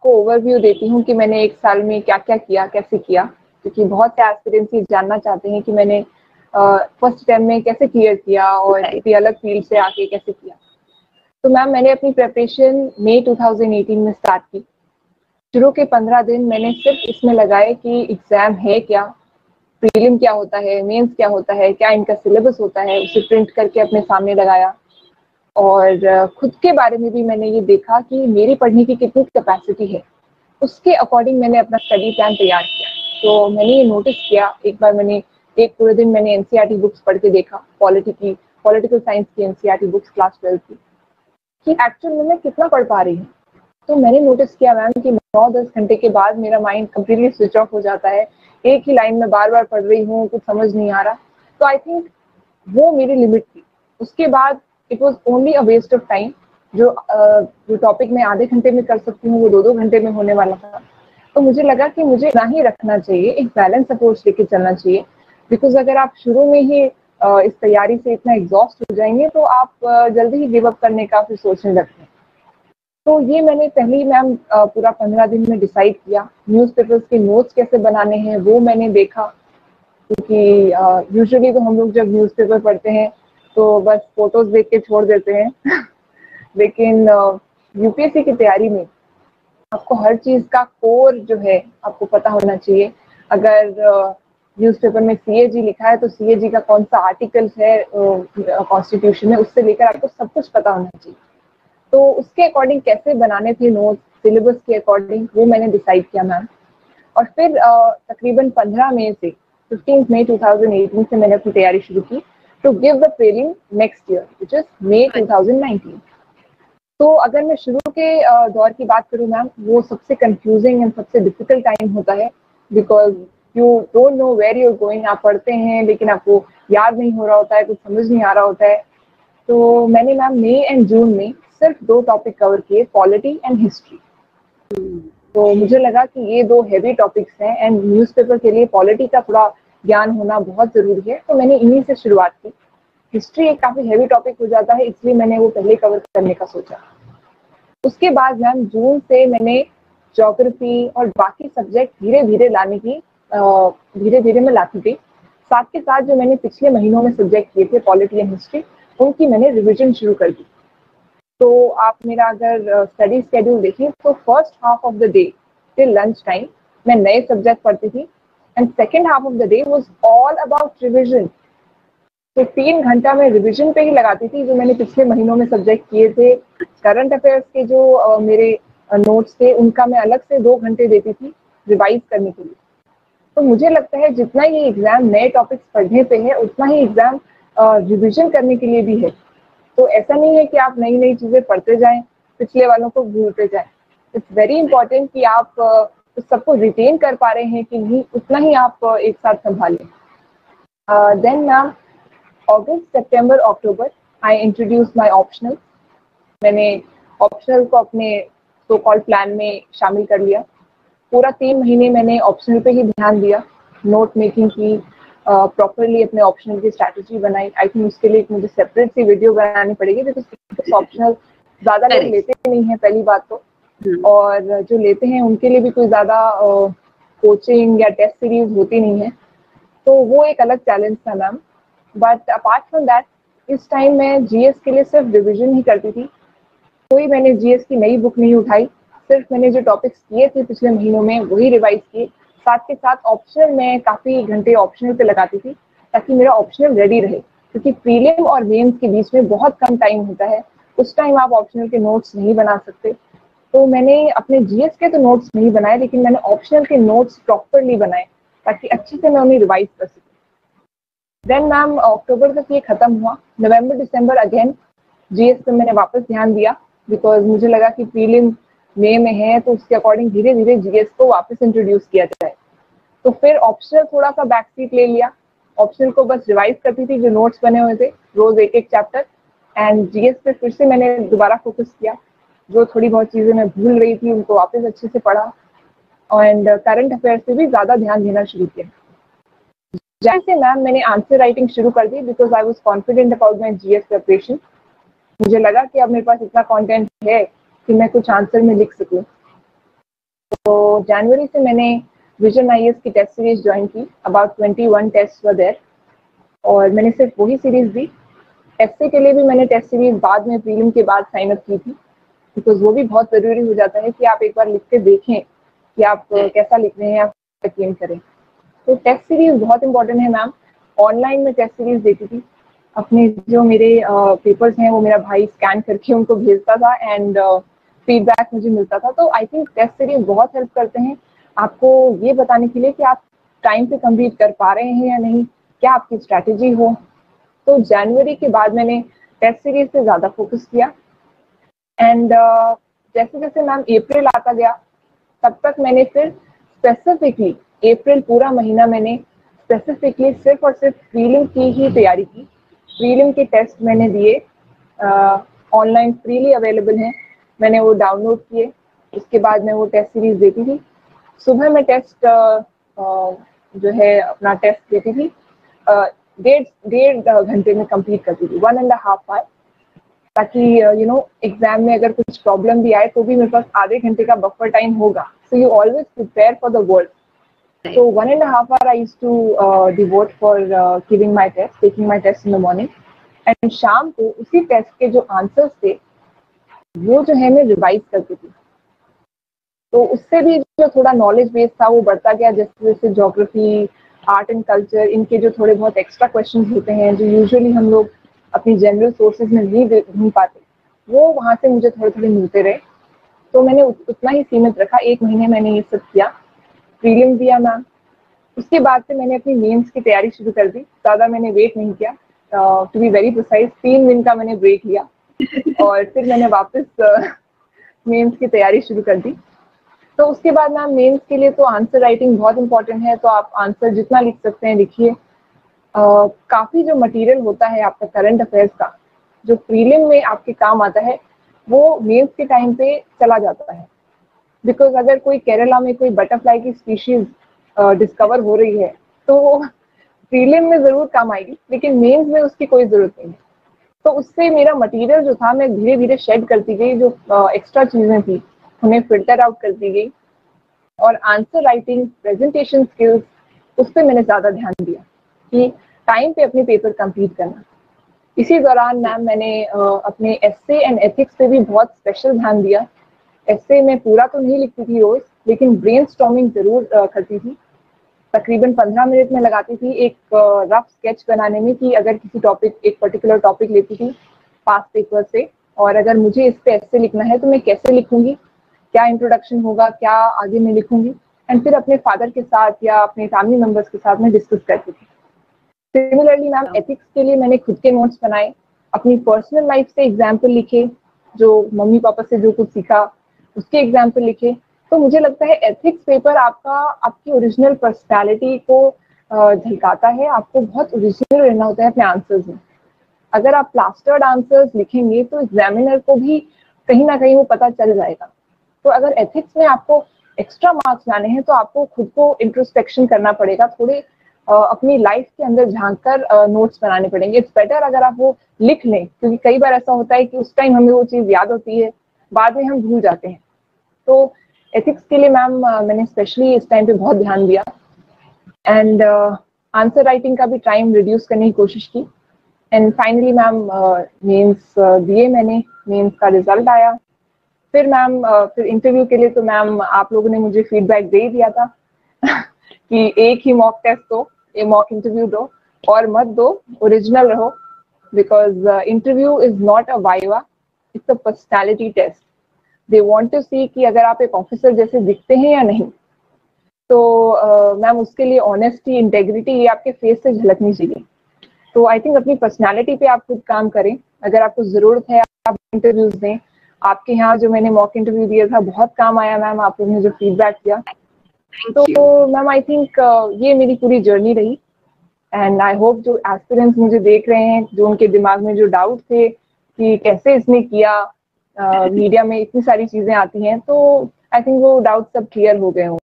आपको ओवरव्यू देती हूँ कि मैंने 1 साल में क्या-क्या किया, कैसे किया, क्योंकि बहुत से एस्पिरेंट्स ये जानना चाहते हैं कि मैंने फर्स्ट टाइम में कैसे क्लियर किया और किसी अलग फील्ड से आके कैसे किया। तो मैम मैंने अपनी प्रिपरेशन मई 2018 में स्टार्ट की। शुरू के 15 दिन मैंने सिर्फ इसमें लगाए कि एग्ज़ाम है क्या, प्रीलिम क्या होता है, मेंस क्या होता है, क्या इनका सिलेबस होता है, उसे प्रिंट करके अपने सामने लगाया। और खुद के बारे में भी मैंने ये देखा कि मेरी पढ़ने की कितनी कैपेसिटी है, उसके अकॉर्डिंग मैंने अपना स्टडी प्लान तैयार किया। तो मैंने ये नोटिस किया, एक बार मैंने एक पूरे दिन मैंने एनसीईआरटी बुक्स पढ़ के देखा, पॉलिटिकल साइंस की एनसीईआरटी बुक्स क्लास 12 की, कि एक्चुअल में मैं कितना पढ़ पा रही हूँ। तो मैंने नोटिस किया मैम कि 9-10 घंटे के बाद मेरा माइंड कम्प्लीटली स्विच ऑफ हो जाता है, एक ही लाइन में बार-बार पढ़ रही हूँ, कुछ समझ नहीं आ रहा। तो आई थिंक वो मेरी लिमिट थी। उसके बाद it was only a waste of time. जो टॉपिक मैं आधे घंटे में कर सकती हूँ, वो 2-2 घंटे में होने वाला था। तो मुझे लगा कि मुझे ना ही रखना चाहिए, एक बैलेंस अप्रोच लेके चलना चाहिए, बिकॉज़ अगर आप शुरू में ही इस तैयारी से इतना एग्ज़ॉस्ट हो जाएँगे, तो आप जल्दी ही गिव अप करने का फिर सोचने लगते हैं। तो ये मैंने पहले ही मैम पूरा 15 दिन में डिसाइड किया। न्यूज़पेपर्स के नोट्स कैसे बनाने हैं, वो मैंने देखा, क्योंकि यूजुअली तो हम लोग जब न्यूज़पेपर पढ़ते हैं, तो बस फ़ोटोज़ देख के छोड़ देते हैं। लेकिन यूपीएससी की तैयारी में आपको हर चीज़ का कोर जो है आपको पता होना चाहिए। अगर न्यूज़पेपर में सीएजी लिखा है तो सीएजी का कौन सा आर्टिकल है कॉन्स्टिट्यूशन में, उससे लेकर आपको सब कुछ पता होना चाहिए। तो उसके अकॉर्डिंग कैसे बनाने थे नोट्स, सिलेबस के अकॉर्डिंग, वो मैंने डिसाइड किया मैम। और फिर तकरीबन 15 मई से 15 मई 2018 से मैंने अपनी तैयारी शुरू की to give the prelim next year which is May 2019। तो अगर मैं शुरू के दौर की बात करूँ मैम, वो सबसे कंफ्यूजिंग एंड सबसे डिफिकल्ट टाइम होता है, because you don't know where you are going. आप पढ़ते हैं लेकिन आपको याद नहीं हो रहा होता है, कुछ समझ नहीं आ रहा होता है। तो मैंने मैम मई एंड जून में सिर्फ 2 टॉपिक कवर किए, पॉलिटी एंड हिस्ट्री। तो मुझे लगा कि ये 2 हेवी टॉपिक्स हैं एंड न्यूज़पेपर के लिए पॉलिटी का थोड़ा ज्ञान होना बहुत ज़रूरी है, तो मैंने इन्हीं से शुरुआत की। हिस्ट्री एक काफ़ी हेवी टॉपिक हो जाता है, इसलिए मैंने वो पहले कवर करने का सोचा। उसके बाद मैम जून से मैंने ज्योग्राफी और बाकी सब्जेक्ट धीरे-धीरे धीरे-धीरे मैं लाती गई। साथ के साथ जो मैंने पिछले महीनों में सब्जेक्ट किए थे पॉलिटी एंड हिस्ट्री, उनकी मैंने रिविजन शुरू कर दी। तो आप मेरा अगर स्टडी शेड्यूल देखें तो first half of the day till lunch time मैं नए सब्जेक्ट पढ़ती थी and second half of the day was all about revision. तो 3 घंटा मैं रिविजन पे ही लगाती थी, जो मैंने पिछले महीनों में सब्जेक्ट किए थे। करंट अफेयर्स के जो मेरे नोट्स थे, उनका मैं अलग से 2 घंटे देती थी रिवाइज करने के लिए। तो मुझे लगता है जितना ये एग्ज़ाम नए टॉपिक्स पढ़ने पे है, उतना ही एग्ज़ाम रिविजन करने के लिए भी है। तो ऐसा नहीं है कि आप नई-नई चीज़ें पढ़ते जाएँ, पिछले वालों को भूलते जाएँ। इट्स वेरी इंपॉर्टेंट कि आप उस सबको रिटेन कर पा रहे हैं कि नहीं, उतना ही आप एक साथ सँभालें। Then ma'am August, September, October I introduce my optional. मैंने ऑप्शनल को अपने सो कॉल्ड प्लान में शामिल कर लिया। पूरा 3 महीने मैंने ऑप्शनल पे ही ध्यान दिया, नोट मेकिंग की, प्रॉपर्ली अपने ऑप्शनल की स्ट्रैटेजी बनाई। आई थिंक उसके लिए मुझे सेपरेट सी वीडियो बनानी पड़ेगी, बिकॉज़ ऑप्शनल ज़्यादा लोग लेते नहीं हैं, पहली बात तो। और जो लेते हैं उनके लिए भी कोई ज़्यादा कोचिंग या टेस्ट सीरीज होती नहीं है, तो वो एक अलग चैलेंज था ma'am. But apart from that, इस टाइम मैं जीएस के लिए सिर्फ रिविजन ही करती थी। कोई मैंने जीएस की नई बुक नहीं उठाई, सिर्फ मैंने जो टॉपिक्स किए थे पिछले महीनों में वही रिवाइज किए। साथ के साथ ऑप्शनल में काफ़ी घंटे ऑप्शनल पे लगाती थी, ताकि मेरा ऑप्शनल रेडी रहे, क्योंकि प्रीलिम और मेंस के बीच में बहुत कम टाइम होता है। उस टाइम आप ऑप्शनल के नोट्स नहीं बना सकते। तो मैंने अपने जीएस के तो नोट्स नहीं बनाए, लेकिन मैंने ऑप्शनल के नोट्स प्रॉपरली बनाए, ताकि अच्छे से मैं उन्हें रिवाइज कर सकूँ। देन मैम अक्टूबर तक ये खत्म हुआ। नवंबर दिसंबर अगेन जीएस पे मैंने वापस ध्यान दिया, बिकॉज मुझे लगा कि प्रीलिम मई में है, तो उसके अकॉर्डिंग धीरे धीरे जीएस को वापस इंट्रोड्यूस किया जाए। तो फिर ऑप्शनल थोड़ा सा बैक सीट ले लिया। ऑप्शनल को बस रिवाइज करती थी, जो नोट्स बने हुए थे, रोज एक एक चैप्टर। एंड जीएस पे फिर से मैंने दोबारा फोकस किया, जो थोड़ी बहुत चीज़ें मैं भूल रही थी उनको वापस अच्छे से पढ़ा। एंड करंट अफेयर्स पे भी ज़्यादा ध्यान देना शुरू किया। जैसे मैम मैंने आंसर राइटिंग शुरू कर दी, because I was confident about my GS preparation. मुझे लगा कि अब मेरे पास इतना कंटेंट है कि मैं कुछ आंसर में लिख सकूं। तो जनवरी से मैंने विजन आईएएस की टेस्ट सीरीज ज्वाइन की। अबाउट 21 टेस्ट वर देयर और मैंने सिर्फ वही सीरीज दी। एफए के लिए भी मैंने टेस्ट सीरीज बाद में प्रीलिम के बाद साइन अप की थी, बिकॉज वो भी बहुत ज़रूरी हो जाता है कि आप एक बार लिख के देखें कि आप कैसा लिख रहे हैं, आप यकीन करें। तो टेस्ट सीरीज बहुत इंपॉर्टेंट है मैम। ऑनलाइन में टेस्ट सीरीज देती थी। अपने जो मेरे पेपर्स हैं वो मेरा भाई स्कैन करके उनको भेजता था एंड फीडबैक मुझे मिलता था। तो आई थिंक टेस्ट सीरीज बहुत हेल्प करते हैं आपको ये बताने के लिए कि आप टाइम पे कंप्लीट कर पा रहे हैं या नहीं, क्या आपकी स्ट्रैटेजी हो। तो जनवरी के बाद मैंने टेस्ट सीरीज पे ज़्यादा फोकस किया एंड जैसे जैसे मैम अप्रैल आता गया तब तक मैंने फिर स्पेसिफिकली अप्रैल पूरा महीना मैंने स्पेसिफिकली सिर्फ और सिर्फ प्रीलिम की ही तैयारी की। प्रीलिम के टेस्ट मैंने दिए, ऑनलाइन फ्रीली अवेलेबल हैं, मैंने वो डाउनलोड किए। उसके बाद मैं वो टेस्ट सीरीज देती थी। सुबह मैं टेस्ट जो है अपना टेस्ट देती थी, डेढ़ घंटे में कंप्लीट करती थी, 1.5 आवर, ताकि एग्जाम में अगर कुछ प्रॉब्लम भी आए तो भी मेरे पास आधे घंटे का बफर टाइम होगा। So you always prepare for the world. So 1.5 hour I used to devote for giving my test, taking my test in the morning, and शाम को उसी टेस्ट के जो आंसर्स थे वो जो है मैं रिवाइज करती थी। तो उससे भी जो थोड़ा नॉलेज बेस था वो बढ़ता गया, जैसे जैसे ज्योग्राफी, आर्ट एंड कल्चर, इनके जो थोड़े बहुत एक्स्ट्रा क्वेश्चंस होते हैं जो यूजुअली हम लोग अपनी जनरल सोर्सेज में नहीं ढूंढ पाते, वो वहाँ से मुझे थोड़े थोड़े मिलते रहे। तो मैंने उतना ही सीमित रखा। 1 महीने मैंने ये सब किया, प्रीलिम दिया मैम। उसके बाद से मैंने अपनी मेंस की तैयारी शुरू कर दी। ज़्यादा मैंने वेट नहीं किया, टू बी वेरी प्रिसाइज 3 दिन का मैंने ब्रेक लिया और फिर मैंने वापस मेंस की तैयारी शुरू कर दी। तो उसके बाद मैम मेंस के लिए तो आंसर राइटिंग बहुत इंपॉर्टेंट है, तो आप आंसर जितना लिख सकते हैं लिखिए। काफ़ी जो मटेरियल होता है आपका करंट अफेयर्स का, जो प्रीलिम में आपके काम आता है, वो मेंस के टाइम पे चला जाता है। बिकॉज अगर कोई केरला में कोई बटरफ्लाई की स्पीशीज डिस्कवर हो रही है तो वो प्रीलिम में ज़रूर काम आएगी, लेकिन मेंस में उसकी कोई ज़रूरत नहीं है। तो उससे मेरा मटेरियल जो था मैं धीरे धीरे शेड करती गई, जो एक्स्ट्रा चीज़ें थी उन्हें फिल्टर आउट करती गई, और आंसर राइटिंग, प्रेजेंटेशन स्किल्स, उस पर मैंने ज़्यादा ध्यान दिया कि टाइम पे अपने पेपर कंप्लीट करना। इसी दौरान मैम मैंने अपने एस्से एंड एथिक्स पे भी बहुत स्पेशल ध्यान दिया। एस्से में पूरा तो नहीं लिखती थी रोज, लेकिन ब्रेनस्टॉर्मिंग जरूर करती थी। तकरीबन 15 मिनट में लगाती थी एक रफ स्केच बनाने में कि अगर किसी टॉपिक, एक पर्टिकुलर टॉपिक लेती थी पास्ट पेपर से, और अगर मुझे इस पे एस्से लिखना है तो मैं कैसे लिखूंगी, क्या इंट्रोडक्शन होगा, क्या आगे मैं लिखूंगी, एंड फिर अपने फादर के साथ या अपने फैमिली मेम्बर्स के साथ मैं डिस्कस करती थी। सिमिलरली मैम एथिक्स के लिए मैंने खुद के नोट्स बनाए, अपनी पर्सनल लाइफ से एग्जाम्पल लिखे, जो मम्मी पापा से जो कुछ सीखा उसके एग्जाम्पल लिखे। तो मुझे लगता है एथिक्स पेपर आपकी ओरिजिनल पर्सनालिटी को झलकाता है। आपको बहुत ओरिजिनल रहना होता है अपने आंसर्स में। अगर आप प्लास्टर्ड आंसर्स लिखेंगे तो एग्जामिनर को भी कहीं ना कहीं वो पता चल जाएगा। तो अगर एथिक्स में आपको एक्स्ट्रा मार्क्स लाने हैं तो आपको खुद को इंट्रोस्पेक्शन करना पड़ेगा, थोड़े अपनी लाइफ के अंदर झांक कर नोट्स बनाने पड़ेंगे। इट्स बेटर अगर आप वो लिख लें, क्योंकि कई बार ऐसा होता है कि उस टाइम हमें वो चीज़ याद होती है, बाद में हम भूल जाते हैं। तो एथिक्स के लिए मैम मैंने स्पेशली इस टाइम पे बहुत ध्यान दिया, एंड आंसर राइटिंग का भी टाइम रिड्यूस करने की कोशिश की। एंड फाइनली मैम मेंस दिए मैंने, मेंस का रिजल्ट आया। फिर मैम फिर इंटरव्यू के लिए तो मैम आप लोगों ने मुझे फीडबैक दे ही दिया था कि एक ही मॉक टेस्ट दो, एक मॉक इंटरव्यू दो, और मत दो, ओरिजिनल रहो, because interview is not a viva, it's a personality test. They want to see कि अगर आप एक ऑफिसर जैसे दिखते हैं या नहीं। तो मैम उसके लिए ऑनेस्टी, इंटेग्रिटी, ये आपके फेस से झलकनी चाहिए। तो आई थिंक अपनी पर्सनैलिटी पे आप खुद काम करें। अगर आपको ज़रूरत है आप इंटरव्यूज दें। आपके यहाँ जो मैंने मॉक इंटरव्यू दिया था बहुत काम आया मैम, आप लोगों ने जो फीडबैक दिया। तो मैम आई थिंक ये मेरी पूरी जर्नी रही, एंड आई होप जो एस्पिरेंट्स मुझे देख रहे हैं, जो उनके दिमाग में जो डाउट थे कि कैसे इसने किया, मीडिया में इतनी सारी चीज़ें आती हैं, तो आई थिंक वो डाउट सब क्लियर हो गए हों।